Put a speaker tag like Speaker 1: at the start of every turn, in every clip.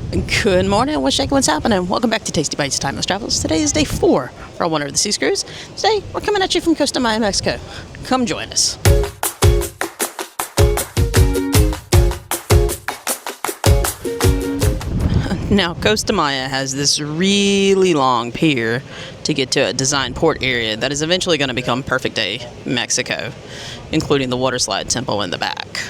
Speaker 1: Good morning, what's shaking, what's happening? Welcome back to Tasty Bites Timeless Travels. Today is day 4 for our Wonder of the Seas cruise. Today, we're coming at you from Costa Maya, Mexico. Come join us. Now, Costa Maya has this really long pier to get to a designed port area that is eventually going to become Perfect Day Mexico, including the waterslide temple in the back.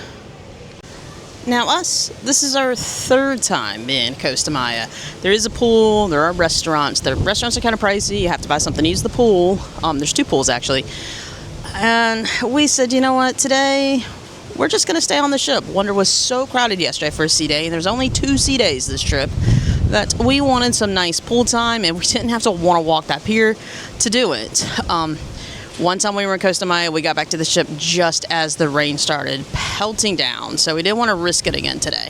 Speaker 1: Now this is our 3rd time in Costa Maya. There is a pool, there are restaurants. The restaurants are kind of pricey. You have to buy something to use the pool. There's 2 pools actually. And we said, you know what, today we're just going to stay on the ship. Wonder was so crowded yesterday for a sea day, and there's only 2 sea days this trip, that we wanted some nice pool time, and we didn't have to want to walk that pier to do it. One time we were in Costa Maya, we got back to the ship just as the rain started pelting down, so we didn't want to risk it again today.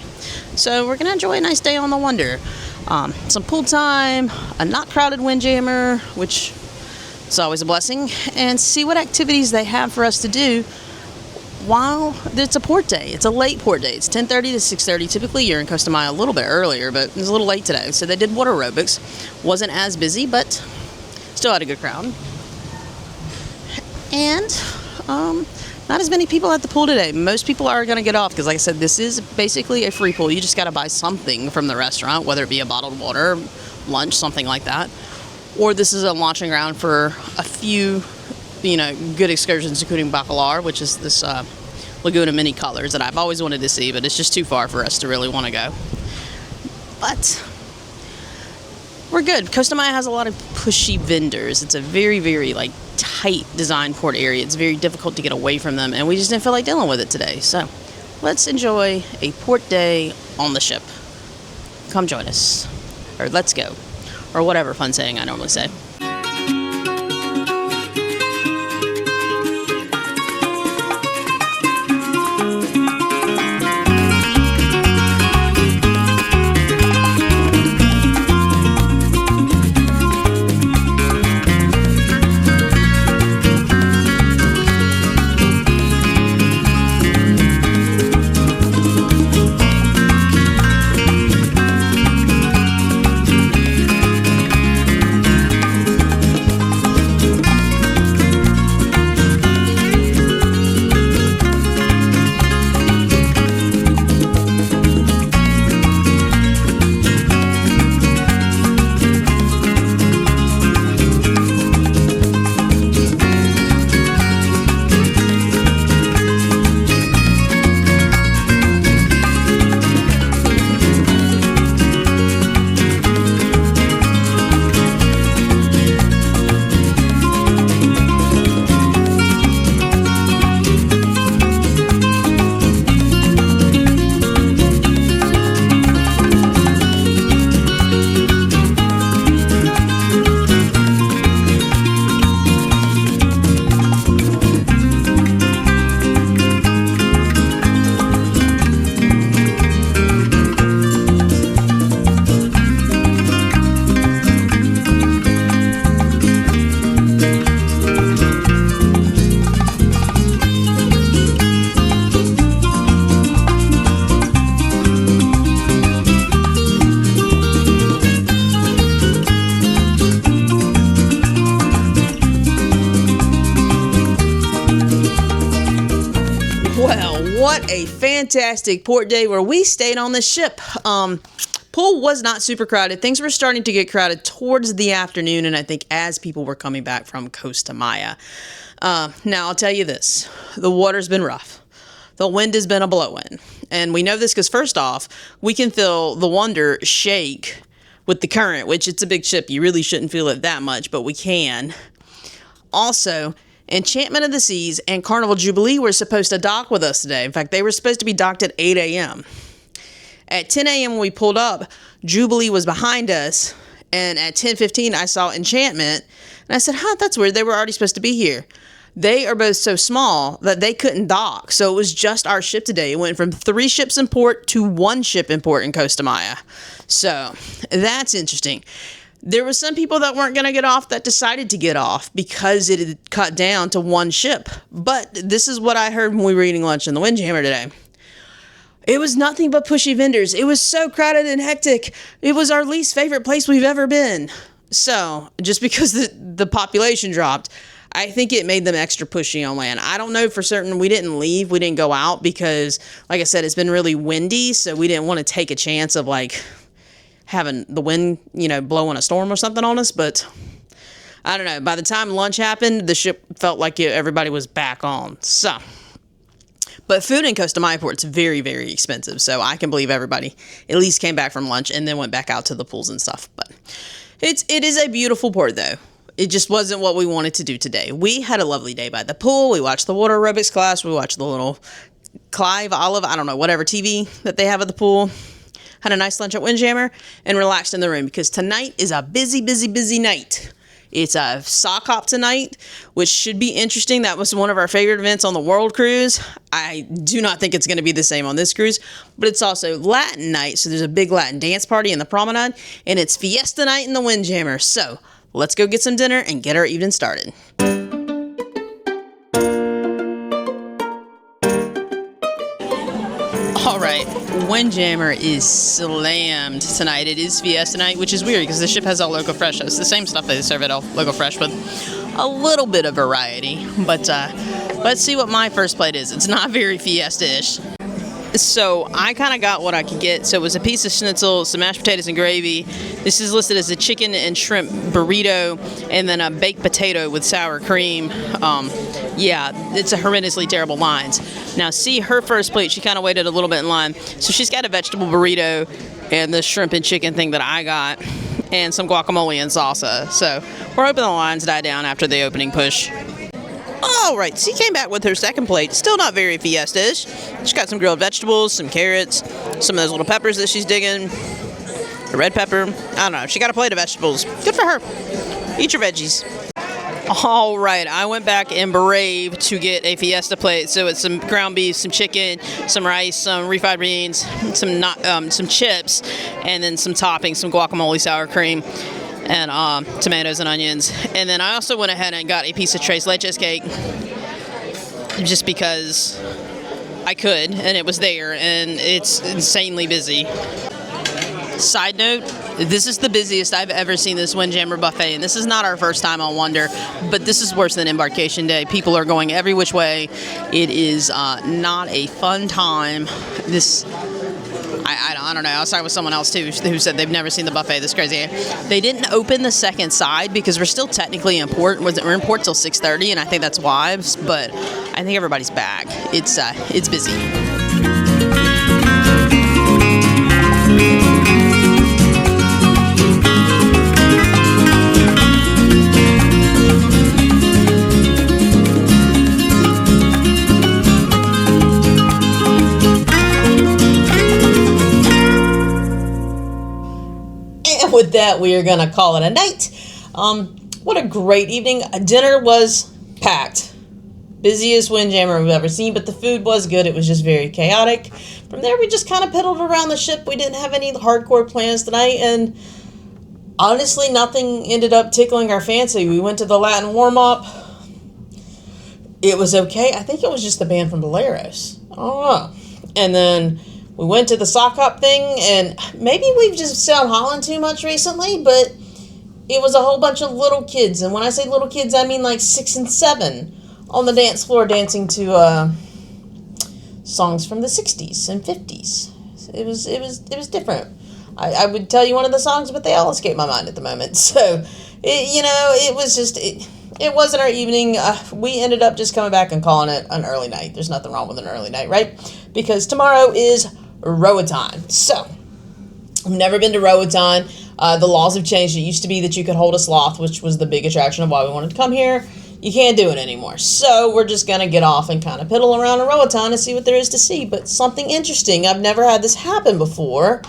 Speaker 1: So we're going to enjoy a nice day on the Wonder. Some pool time, a not crowded Windjammer, which is always a blessing, and see what activities they have for us to do while it's a port day. It's a late port day. It's 10:30 to 6:30. Typically you're in Costa Maya a little bit earlier, but it was a little late today. So they did water aerobics. Wasn't as busy, but still had a good crowd. And not as many people at the pool today. Most people are going to get off because, like I said, this is basically a free pool. You just got to buy something from the restaurant, whether it be a bottled water, lunch, something like that. Or this is a launching ground for a few, good excursions, including Bacalar, which is this Laguna Mini Colors that I've always wanted to see, but it's just too far for us to really want to go. But we're good. Costa Maya has a lot of pushy vendors. It's a very, very, tight design port area. It's very difficult to get away from them, and we just didn't feel like dealing with it today. So let's enjoy a port day on the ship. Come join us. Or let's go. Or whatever fun saying I normally say. What a fantastic port day where we stayed on the ship. Pool was not super crowded. Things were starting to get crowded towards the afternoon, and I think as people were coming back from Costa Maya. Now, I'll tell you this. The water's been rough. The wind has been a blowing. And we know this because, first off, we can feel the Wonder shake with the current, which it's a big ship. You really shouldn't feel it that much, but we can. Also, Enchantment of the Seas and Carnival Jubilee were supposed to dock with us today. In fact, they were supposed to be docked at 8 a.m. At 10 a.m. when we pulled up, Jubilee was behind us, and at 10:15 I saw Enchantment, and I said, that's weird. They were already supposed to be here. They are both so small that they couldn't dock, so it was just our ship today. It went from 3 ships in port to 1 ship in port in Costa Maya. So that's interesting. There were some people that weren't going to get off that decided to get off because it had cut down to 1 ship. But this is what I heard when we were eating lunch in the Windjammer today. It was nothing but pushy vendors. It was so crowded and hectic. It was our least favorite place we've ever been. So, just because the population dropped, I think it made them extra pushy on land. I don't know for certain. We didn't leave. We didn't go out because, like I said, it's been really windy, so we didn't want to take a chance of, like, having the wind, blowing a storm or something on us. But I don't know. By the time lunch happened, the ship felt like everybody was back on. So, but food in Costa Maya Port's very, very expensive. So I can believe everybody at least came back from lunch and then went back out to the pools and stuff. But it is a beautiful port, though. It just wasn't what we wanted to do today. We had a lovely day by the pool. We watched the water aerobics class. We watched the little whatever TV that they have at the pool. Had a nice lunch at Windjammer and relaxed in the room because tonight is a busy, busy, busy night. It's a sock hop tonight, which should be interesting. That was one of our favorite events on the World Cruise. I do not think it's going to be the same on this cruise, but it's also Latin night. So there's a big Latin dance party in the promenade, and it's Fiesta Night in the Windjammer. So let's go get some dinner and get our evening started. All right, Windjammer is slammed tonight. It is Fiesta Night, which is weird because the ship has all local fresh. It's the same stuff they serve at all local fresh with a little bit of variety. But let's see what my first plate is. It's not very Fiesta-ish. So I kind of got what I could get. So it was a piece of schnitzel, some mashed potatoes and gravy. This is listed as a chicken and shrimp burrito, and then a baked potato with sour cream. It's a horrendously terrible lines. Now, see her first plate, she kind of waited a little bit in line. So she's got a vegetable burrito and the shrimp and chicken thing that I got, and some guacamole and salsa. So we're hoping the lines die down after the opening push. All right, she came back with her second plate. Still not very Fiesta-ish. She's got some grilled vegetables, some carrots, some of those little peppers that she's digging, a red pepper. I don't know. She got a plate of vegetables. Good for her. Eat your veggies. All right, I went back and Brave to get a Fiesta plate. So it's some ground beef, some chicken, some rice, some refried beans, some chips, and then some toppings, some guacamole, sour cream, and tomatoes and onions. And then I also went ahead and got a piece of tres leches cake just because I could, and it was there, and it's insanely busy. Side note, this is the busiest I've ever seen this Windjammer Buffet, and this is not our first time on Wonder, but this is worse than Embarkation Day. People are going every which way. It is not a fun time. I don't know. I was talking with someone else, too, who said they've never seen the buffet. This crazy. They didn't open the second side because we're still technically in port. We're in port till 6:30, and I think that's why, but I think everybody's back. It's busy. With that, we are going to call it a night. What a great evening. Dinner was packed. Busiest Windjammer we've ever seen, but the food was good. It was just very chaotic. From there, we just kind of piddled around the ship. We didn't have any hardcore plans tonight, and honestly, nothing ended up tickling our fancy. We went to the Latin warm-up. It was okay. I think it was just the band from Balearos. I don't know. And then we went to the sock hop thing, and maybe we've just sound Holland too much recently, but it was a whole bunch of little kids. And when I say little kids, I mean like 6 and 7 on the dance floor dancing to songs from the 60s and 50s. It was different. I would tell you one of the songs, but they all escape my mind at the moment. So, it was just... It wasn't our evening. We ended up just coming back and calling it an early night. There's nothing wrong with an early night, right? Because tomorrow is Roatan. So, I've never been to Roatan. The laws have changed. It used to be that you could hold a sloth, which was the big attraction of why we wanted to come here. You can't do it anymore. So, we're just going to get off and kind of piddle around in Roatan and see what there is to see. But something interesting, I've never had this happen before,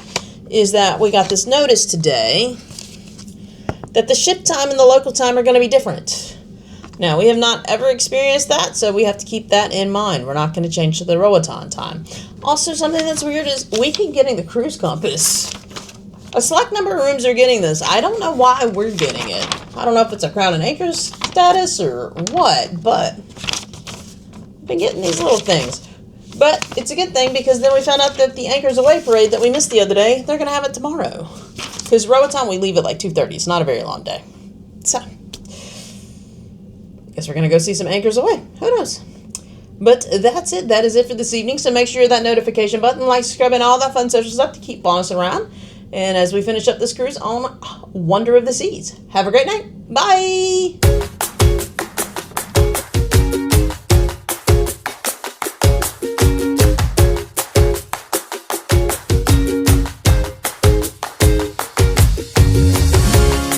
Speaker 1: is that we got this notice today that the ship time and the local time are going to be different. Now, we have not ever experienced that, so we have to keep that in mind. We're not going to change to the Roatan time. Also, something that's weird is we keep getting the cruise compass. A select number of rooms are getting this. I don't know why we're getting it. I don't know if it's a Crown and Anchors status or what, but I've been getting these little things. But it's a good thing because then we found out that the Anchors Away parade that we missed the other day, they're going to have it tomorrow. Because Roatan, we leave at like 2:30. It's not a very long day. So, I guess we're going to go see some Anchors Away. Who knows? But that's it. That is it for this evening. So make sure that notification button, like, subscribe, and all that fun social stuff to keep following us around. And as we finish up this cruise on Wonder of the Seas. Have a great night. Bye!